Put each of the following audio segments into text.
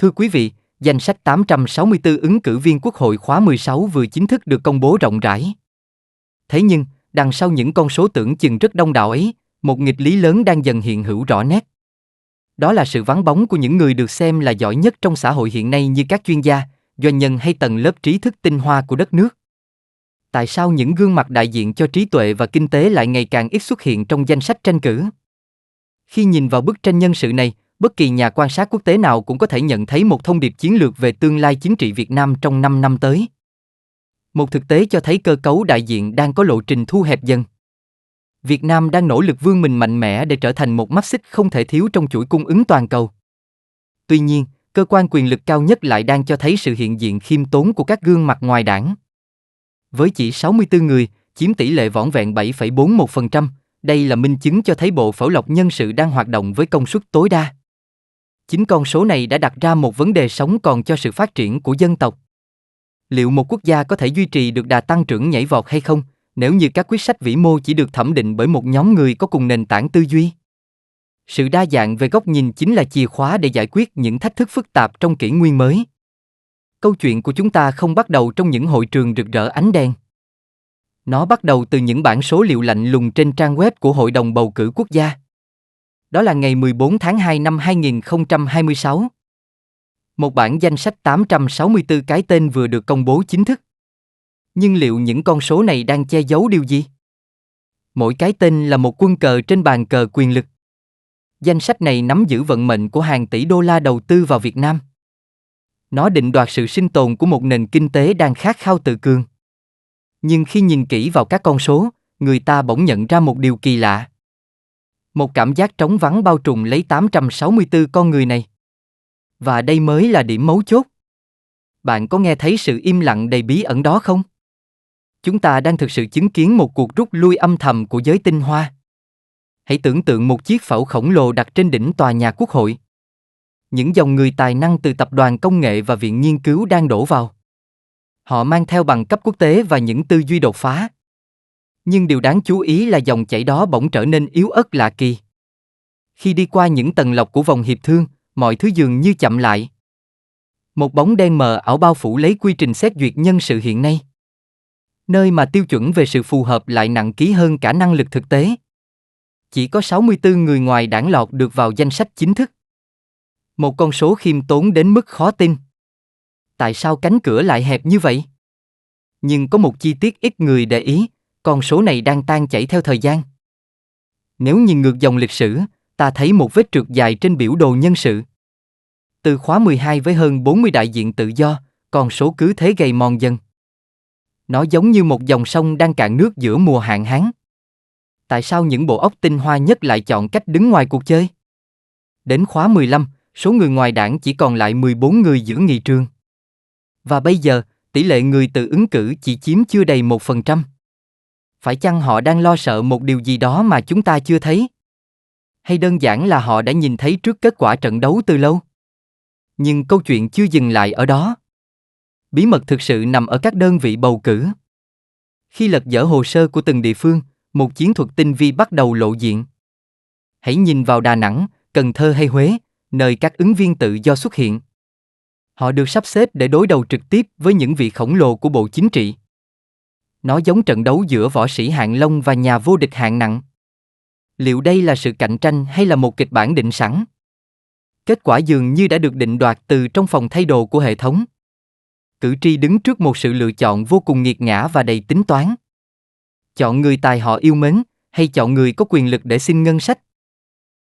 Thưa quý vị, danh sách 864 ứng cử viên Quốc hội khóa 16 vừa chính thức được công bố rộng rãi. Thế nhưng, đằng sau những con số tưởng chừng rất đông đảo ấy, một nghịch lý lớn đang dần hiện hữu rõ nét. Đó là sự vắng bóng của những người được xem là giỏi nhất trong xã hội hiện nay như các chuyên gia, doanh nhân hay tầng lớp trí thức tinh hoa của đất nước. Tại sao những gương mặt đại diện cho trí tuệ và kinh tế lại ngày càng ít xuất hiện trong danh sách tranh cử? Khi nhìn vào bức tranh nhân sự này, bất kỳ nhà quan sát quốc tế nào cũng có thể nhận thấy một thông điệp chiến lược về tương lai chính trị Việt Nam trong 5 năm tới. Một thực tế cho thấy cơ cấu đại diện đang có lộ trình thu hẹp dần. Việt Nam đang nỗ lực vươn mình mạnh mẽ để trở thành một mắt xích không thể thiếu trong chuỗi cung ứng toàn cầu. Tuy nhiên, cơ quan quyền lực cao nhất lại đang cho thấy sự hiện diện khiêm tốn của các gương mặt ngoài đảng. Với chỉ 64 người, chiếm tỷ lệ vỏn vẹn 7,41%, đây là minh chứng cho thấy bộ phẫu lọc nhân sự đang hoạt động với công suất tối đa. Chính con số này đã đặt ra một vấn đề sống còn cho sự phát triển của dân tộc. Liệu một quốc gia có thể duy trì được đà tăng trưởng nhảy vọt hay không, nếu như các quyết sách vĩ mô chỉ được thẩm định bởi một nhóm người có cùng nền tảng tư duy? Sự đa dạng về góc nhìn chính là chìa khóa để giải quyết những thách thức phức tạp trong kỷ nguyên mới. Câu chuyện của chúng ta không bắt đầu trong những hội trường rực rỡ ánh đèn. Nó bắt đầu từ những bảng số liệu lạnh lùng trên trang web của Hội đồng Bầu cử Quốc gia. Đó là ngày 14 tháng 2 năm 2026. Một bản danh sách 864 cái tên vừa được công bố chính thức. Nhưng liệu những con số này đang che giấu điều gì? Mỗi cái tên là một quân cờ trên bàn cờ quyền lực. Danh sách này nắm giữ vận mệnh của hàng tỷ đô la đầu tư vào Việt Nam. Nó định đoạt sự sinh tồn của một nền kinh tế đang khát khao tự cường. Nhưng khi nhìn kỹ vào các con số, người ta bỗng nhận ra một điều kỳ lạ. Một cảm giác trống vắng bao trùm lấy 864 con người này. Và đây mới là điểm mấu chốt. Bạn có nghe thấy sự im lặng đầy bí ẩn đó không? Chúng ta đang thực sự chứng kiến một cuộc rút lui âm thầm của giới tinh hoa. Hãy tưởng tượng một chiếc phễu khổng lồ đặt trên đỉnh tòa nhà Quốc hội. Những dòng người tài năng từ tập đoàn công nghệ và viện nghiên cứu đang đổ vào. Họ mang theo bằng cấp quốc tế và những tư duy đột phá. Nhưng điều đáng chú ý là dòng chảy đó bỗng trở nên yếu ớt lạ kỳ. Khi đi qua những tầng lọc của vòng hiệp thương, mọi thứ dường như chậm lại. Một bóng đen mờ ảo bao phủ lấy quy trình xét duyệt nhân sự hiện nay. Nơi mà tiêu chuẩn về sự phù hợp lại nặng ký hơn cả năng lực thực tế. Chỉ có 64 người ngoài đảng lọt được vào danh sách chính thức. Một con số khiêm tốn đến mức khó tin. Tại sao cánh cửa lại hẹp như vậy? Nhưng có một chi tiết ít người để ý, con số này đang tan chảy theo thời gian. Nếu nhìn ngược dòng lịch sử, ta thấy một vết trượt dài trên biểu đồ nhân sự. Từ khóa 12 với hơn 40 đại diện tự do, con số cứ thế gầy mòn dần. Nó giống như một dòng sông đang cạn nước giữa mùa hạn hán. Tại sao những bộ óc tinh hoa nhất lại chọn cách đứng ngoài cuộc chơi? Đến khóa 15, số người ngoài đảng chỉ còn lại 14 người giữ nghị trường. Và bây giờ, tỷ lệ người tự ứng cử chỉ chiếm chưa đầy 1%. Phải chăng họ đang lo sợ một điều gì đó mà chúng ta chưa thấy? Hay đơn giản là họ đã nhìn thấy trước kết quả trận đấu từ lâu? Nhưng câu chuyện chưa dừng lại ở đó. Bí mật thực sự nằm ở các đơn vị bầu cử. Khi lật dở hồ sơ của từng địa phương, một chiến thuật tinh vi bắt đầu lộ diện. Hãy nhìn vào Đà Nẵng, Cần Thơ hay Huế, nơi các ứng viên tự do xuất hiện. Họ được sắp xếp để đối đầu trực tiếp với những vị khổng lồ của Bộ Chính trị. Nó giống trận đấu giữa võ sĩ hạng long và nhà vô địch hạng nặng. Liệu đây là sự cạnh tranh hay là một kịch bản định sẵn? Kết quả dường như đã được định đoạt từ trong phòng thay đồ của hệ thống. Cử tri đứng trước một sự lựa chọn vô cùng nghiệt ngã và đầy tính toán. Chọn người tài họ yêu mến, hay chọn người có quyền lực để xin ngân sách?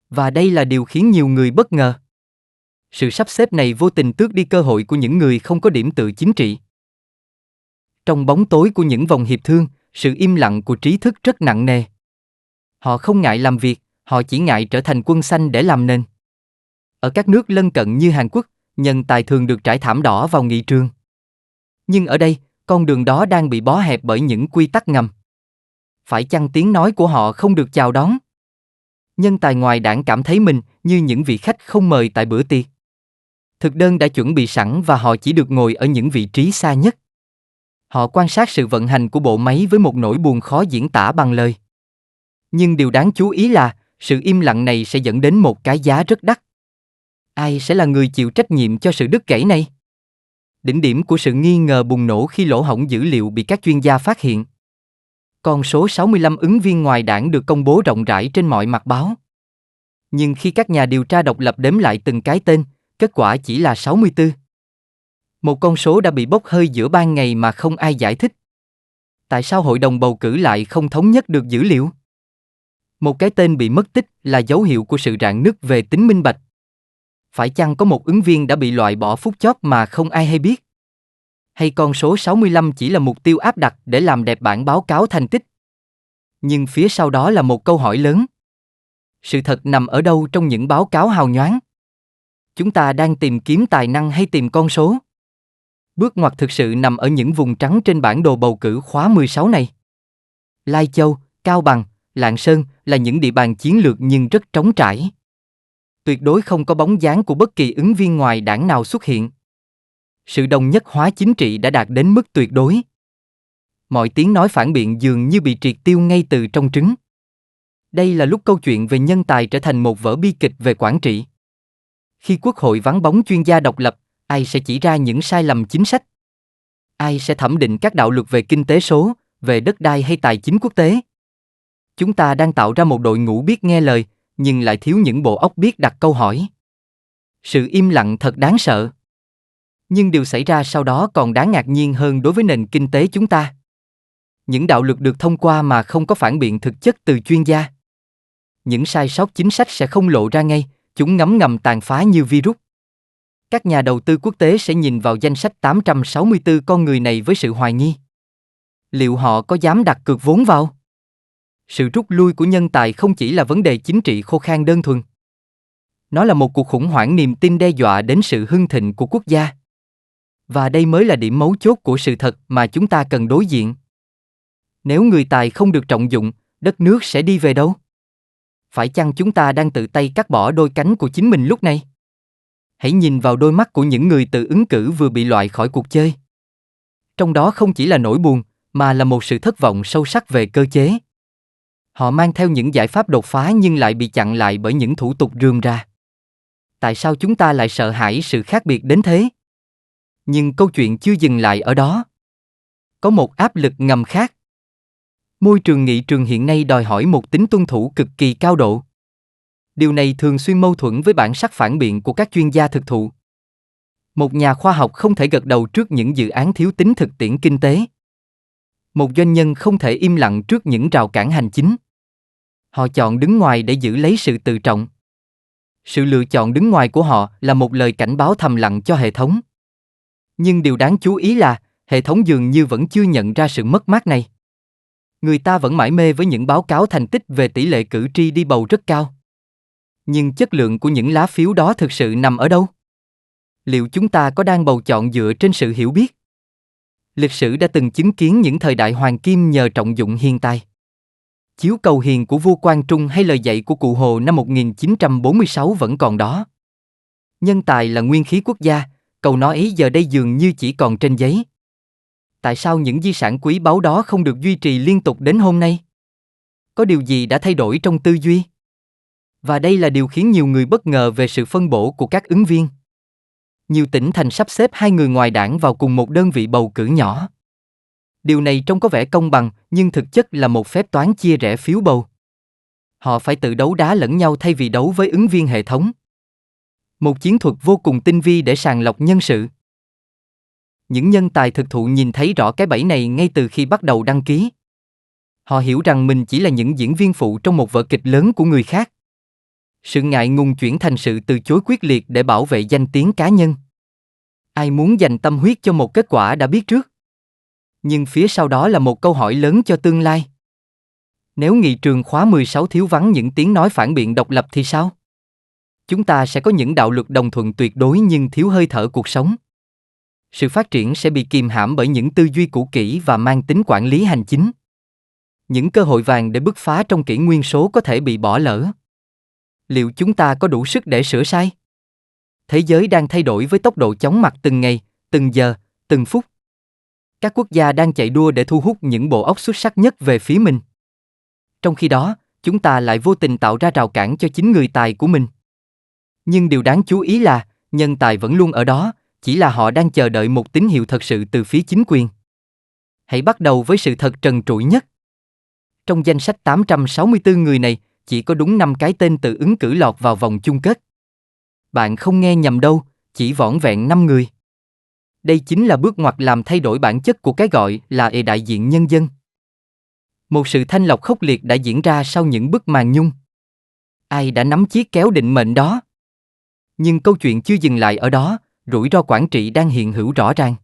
Và đây là điều khiến nhiều người bất ngờ. Sự sắp xếp này vô tình tước đi cơ hội của những người không có điểm tựa chính trị. Trong bóng tối của những vòng hiệp thương, sự im lặng của trí thức rất nặng nề. Họ không ngại làm việc, họ chỉ ngại trở thành quân xanh để làm nền. Ở các nước lân cận như Hàn Quốc, nhân tài thường được trải thảm đỏ vào nghị trường. Nhưng ở đây, con đường đó đang bị bó hẹp bởi những quy tắc ngầm. Phải chăng tiếng nói của họ không được chào đón? Nhân tài ngoài đảng cảm thấy mình như những vị khách không mời tại bữa tiệc. Thực đơn đã chuẩn bị sẵn và họ chỉ được ngồi ở những vị trí xa nhất. Họ quan sát sự vận hành của bộ máy với một nỗi buồn khó diễn tả bằng lời. Nhưng điều đáng chú ý là, sự im lặng này sẽ dẫn đến một cái giá rất đắt. Ai sẽ là người chịu trách nhiệm cho sự đứt gãy này? Đỉnh điểm của sự nghi ngờ bùng nổ khi lỗ hổng dữ liệu bị các chuyên gia phát hiện. Con số 65 ứng viên ngoài đảng được công bố rộng rãi trên mọi mặt báo. Nhưng khi các nhà điều tra độc lập đếm lại từng cái tên, kết quả chỉ là 64. Một con số đã bị bốc hơi giữa ban ngày mà không ai giải thích. Tại sao hội đồng bầu cử lại không thống nhất được dữ liệu? Một cái tên bị mất tích là dấu hiệu của sự rạn nứt về tính minh bạch. Phải chăng có một ứng viên đã bị loại bỏ phút chót mà không ai hay biết? Hay con số 65 chỉ là mục tiêu áp đặt để làm đẹp bản báo cáo thành tích? Nhưng phía sau đó là một câu hỏi lớn. Sự thật nằm ở đâu trong những báo cáo hào nhoáng? Chúng ta đang tìm kiếm tài năng hay tìm con số? Bước ngoặt thực sự nằm ở những vùng trắng trên bản đồ bầu cử khóa 16 này. Lai Châu, Cao Bằng, Lạng Sơn là những địa bàn chiến lược nhưng rất trống trải. Tuyệt đối không có bóng dáng của bất kỳ ứng viên ngoài đảng nào xuất hiện. Sự đồng nhất hóa chính trị đã đạt đến mức tuyệt đối. Mọi tiếng nói phản biện dường như bị triệt tiêu ngay từ trong trứng. Đây là lúc câu chuyện về nhân tài trở thành một vở bi kịch về quản trị. Khi quốc hội vắng bóng chuyên gia độc lập, ai sẽ chỉ ra những sai lầm chính sách? Ai sẽ thẩm định các đạo luật về kinh tế số, về đất đai hay tài chính quốc tế? Chúng ta đang tạo ra một đội ngũ biết nghe lời, nhưng lại thiếu những bộ óc biết đặt câu hỏi. Sự im lặng thật đáng sợ. Nhưng điều xảy ra sau đó còn đáng ngạc nhiên hơn đối với nền kinh tế chúng ta. Những đạo luật được thông qua mà không có phản biện thực chất từ chuyên gia. Những sai sót chính sách sẽ không lộ ra ngay, chúng ngấm ngầm tàn phá như virus. Các nhà đầu tư quốc tế sẽ nhìn vào danh sách 864 con người này với sự hoài nghi. Liệu họ có dám đặt cược vốn vào? Sự rút lui của nhân tài không chỉ là vấn đề chính trị khô khan đơn thuần. Nó là một cuộc khủng hoảng niềm tin đe dọa đến sự hưng thịnh của quốc gia. Và đây mới là điểm mấu chốt của sự thật mà chúng ta cần đối diện. Nếu người tài không được trọng dụng, đất nước sẽ đi về đâu? Phải chăng chúng ta đang tự tay cắt bỏ đôi cánh của chính mình lúc này? Hãy nhìn vào đôi mắt của những người tự ứng cử vừa bị loại khỏi cuộc chơi. Trong đó không chỉ là nỗi buồn, mà là một sự thất vọng sâu sắc về cơ chế. Họ mang theo những giải pháp đột phá nhưng lại bị chặn lại bởi những thủ tục rườm rà. Tại sao chúng ta lại sợ hãi sự khác biệt đến thế? Nhưng câu chuyện chưa dừng lại ở đó. Có một áp lực ngầm khác. Môi trường nghị trường hiện nay đòi hỏi một tính tuân thủ cực kỳ cao độ. Điều này thường xuyên mâu thuẫn với bản sắc phản biện của các chuyên gia thực thụ. Một nhà khoa học không thể gật đầu trước những dự án thiếu tính thực tiễn kinh tế. Một doanh nhân không thể im lặng trước những rào cản hành chính. Họ chọn đứng ngoài để giữ lấy sự tự trọng. Sự lựa chọn đứng ngoài của họ là một lời cảnh báo thầm lặng cho hệ thống. Nhưng điều đáng chú ý là, hệ thống dường như vẫn chưa nhận ra sự mất mát này. Người ta vẫn mải mê với những báo cáo thành tích về tỷ lệ cử tri đi bầu rất cao. Nhưng chất lượng của những lá phiếu đó thực sự nằm ở đâu? Liệu chúng ta có đang bầu chọn dựa trên sự hiểu biết? Lịch sử đã từng chứng kiến những thời đại hoàng kim nhờ trọng dụng hiền tài. Chiếu cầu hiền của vua Quang Trung hay lời dạy của cụ Hồ năm 1946 vẫn còn đó. Nhân tài là nguyên khí quốc gia, câu nói ấy giờ đây dường như chỉ còn trên giấy. Tại sao những di sản quý báu đó không được duy trì liên tục đến hôm nay? Có điều gì đã thay đổi trong tư duy? Và đây là điều khiến nhiều người bất ngờ về sự phân bổ của các ứng viên. Nhiều tỉnh thành sắp xếp 2 người ngoài đảng vào cùng một đơn vị bầu cử nhỏ. Điều này trông có vẻ công bằng, nhưng thực chất là một phép toán chia rẽ phiếu bầu. Họ phải tự đấu đá lẫn nhau thay vì đấu với ứng viên hệ thống. Một chiến thuật vô cùng tinh vi để sàng lọc nhân sự. Những nhân tài thực thụ nhìn thấy rõ cái bẫy này ngay từ khi bắt đầu đăng ký. Họ hiểu rằng mình chỉ là những diễn viên phụ trong một vở kịch lớn của người khác. Sự ngại ngùng chuyển thành sự từ chối quyết liệt để bảo vệ danh tiếng cá nhân. Ai muốn dành tâm huyết cho một kết quả đã biết trước. Nhưng phía sau đó là một câu hỏi lớn cho tương lai. Nếu nghị trường khóa 16 thiếu vắng những tiếng nói phản biện độc lập thì sao? Chúng ta sẽ có những đạo luật đồng thuận tuyệt đối nhưng thiếu hơi thở cuộc sống. Sự phát triển sẽ bị kìm hãm bởi những tư duy cũ kỹ và mang tính quản lý hành chính. Những cơ hội vàng để bứt phá trong kỷ nguyên số có thể bị bỏ lỡ. Liệu chúng ta có đủ sức để sửa sai? Thế giới đang thay đổi với tốc độ chóng mặt từng ngày, từng giờ, từng phút. Các quốc gia đang chạy đua để thu hút những bộ óc xuất sắc nhất về phía mình. Trong khi đó, chúng ta lại vô tình tạo ra rào cản cho chính người tài của mình. Nhưng điều đáng chú ý là, nhân tài vẫn luôn ở đó, chỉ là họ đang chờ đợi một tín hiệu thật sự từ phía chính quyền. Hãy bắt đầu với sự thật trần trụi nhất. Trong danh sách 864 người này, chỉ có đúng 5 cái tên tự ứng cử lọt vào vòng chung kết. Bạn không nghe nhầm đâu, chỉ vỏn vẹn 5 người. Đây chính là bước ngoặt làm thay đổi bản chất của cái gọi là đại diện nhân dân. Một sự thanh lọc khốc liệt đã diễn ra sau những bức màn nhung. Ai đã nắm chiếc kéo định mệnh đó? Nhưng câu chuyện chưa dừng lại ở đó, rủi ro quản trị đang hiện hữu rõ ràng.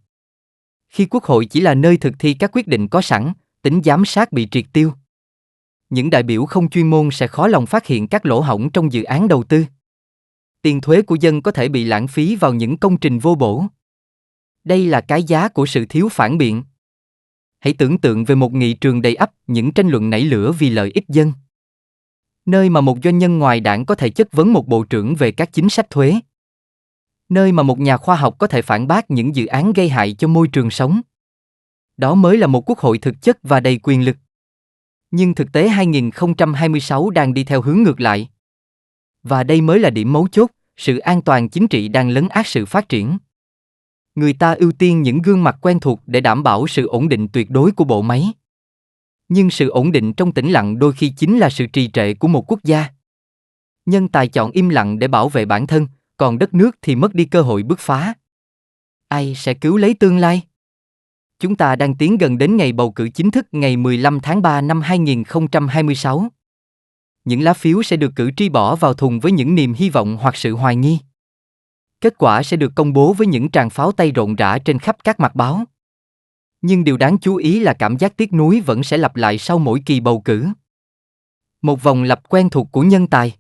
Khi quốc hội chỉ là nơi thực thi các quyết định có sẵn, tính giám sát bị triệt tiêu. Những đại biểu không chuyên môn sẽ khó lòng phát hiện các lỗ hổng trong dự án đầu tư. Tiền thuế của dân có thể bị lãng phí vào những công trình vô bổ. Đây là cái giá của sự thiếu phản biện. Hãy tưởng tượng về một nghị trường đầy ắp những tranh luận nảy lửa vì lợi ích dân. Nơi mà một doanh nhân ngoài đảng có thể chất vấn một bộ trưởng về các chính sách thuế. Nơi mà một nhà khoa học có thể phản bác những dự án gây hại cho môi trường sống. Đó mới là một quốc hội thực chất và đầy quyền lực. Nhưng thực tế 2026 đang đi theo hướng ngược lại. Và đây mới là điểm mấu chốt, sự an toàn chính trị đang lấn át sự phát triển. Người ta ưu tiên những gương mặt quen thuộc để đảm bảo sự ổn định tuyệt đối của bộ máy. Nhưng sự ổn định trong tĩnh lặng đôi khi chính là sự trì trệ của một quốc gia. Nhân tài chọn im lặng để bảo vệ bản thân, còn đất nước thì mất đi cơ hội bứt phá. Ai sẽ cứu lấy tương lai? Chúng ta đang tiến gần đến ngày bầu cử chính thức ngày 15 tháng 3 năm 2026. Những lá phiếu sẽ được cử tri bỏ vào thùng với những niềm hy vọng hoặc sự hoài nghi. Kết quả sẽ được công bố với những tràng pháo tay rộn rã trên khắp các mặt báo. Nhưng điều đáng chú ý là cảm giác tiếc nuối vẫn sẽ lặp lại sau mỗi kỳ bầu cử. Một vòng lặp quen thuộc của nhân tài.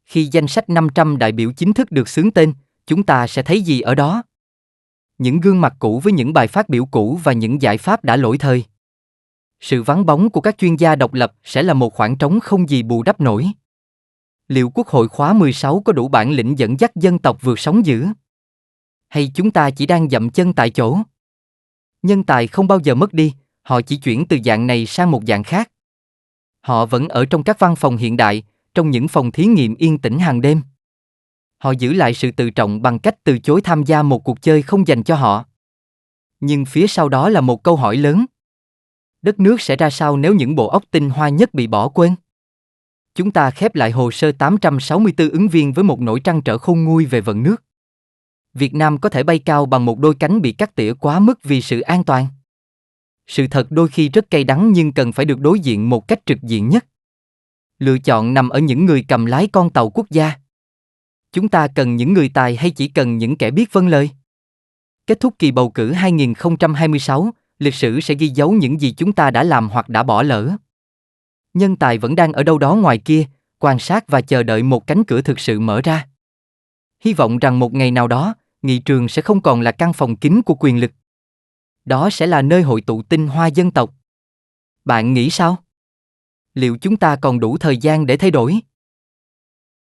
Khi danh sách 500 đại biểu chính thức được xướng tên, chúng ta sẽ thấy gì ở đó? Những gương mặt cũ với những bài phát biểu cũ và những giải pháp đã lỗi thời. Sự vắng bóng của các chuyên gia độc lập sẽ là một khoảng trống không gì bù đắp nổi. Liệu Quốc hội khóa 16 có đủ bản lĩnh dẫn dắt dân tộc vượt sóng dữ? Hay chúng ta chỉ đang dậm chân tại chỗ? Nhân tài không bao giờ mất đi, họ chỉ chuyển từ dạng này sang một dạng khác. Họ vẫn ở trong các văn phòng hiện đại, trong những phòng thí nghiệm yên tĩnh hàng đêm. Họ giữ lại sự tự trọng bằng cách từ chối tham gia một cuộc chơi không dành cho họ. Nhưng phía sau đó là một câu hỏi lớn. Đất nước sẽ ra sao nếu những bộ óc tinh hoa nhất bị bỏ quên? Chúng ta khép lại hồ sơ 864 ứng viên với một nỗi trăn trở khôn nguôi về vận nước. Việt Nam có thể bay cao bằng một đôi cánh bị cắt tỉa quá mức vì sự an toàn. Sự thật đôi khi rất cay đắng nhưng cần phải được đối diện một cách trực diện nhất. Lựa chọn nằm ở những người cầm lái con tàu quốc gia. Chúng ta cần những người tài hay chỉ cần những kẻ biết vâng lời? Kết thúc kỳ bầu cử 2026, lịch sử sẽ ghi dấu những gì chúng ta đã làm hoặc đã bỏ lỡ. Nhân tài vẫn đang ở đâu đó ngoài kia, quan sát và chờ đợi một cánh cửa thực sự mở ra. Hy vọng rằng một ngày nào đó, nghị trường sẽ không còn là căn phòng kín của quyền lực. Đó sẽ là nơi hội tụ tinh hoa dân tộc. Bạn nghĩ sao? Liệu chúng ta còn đủ thời gian để thay đổi?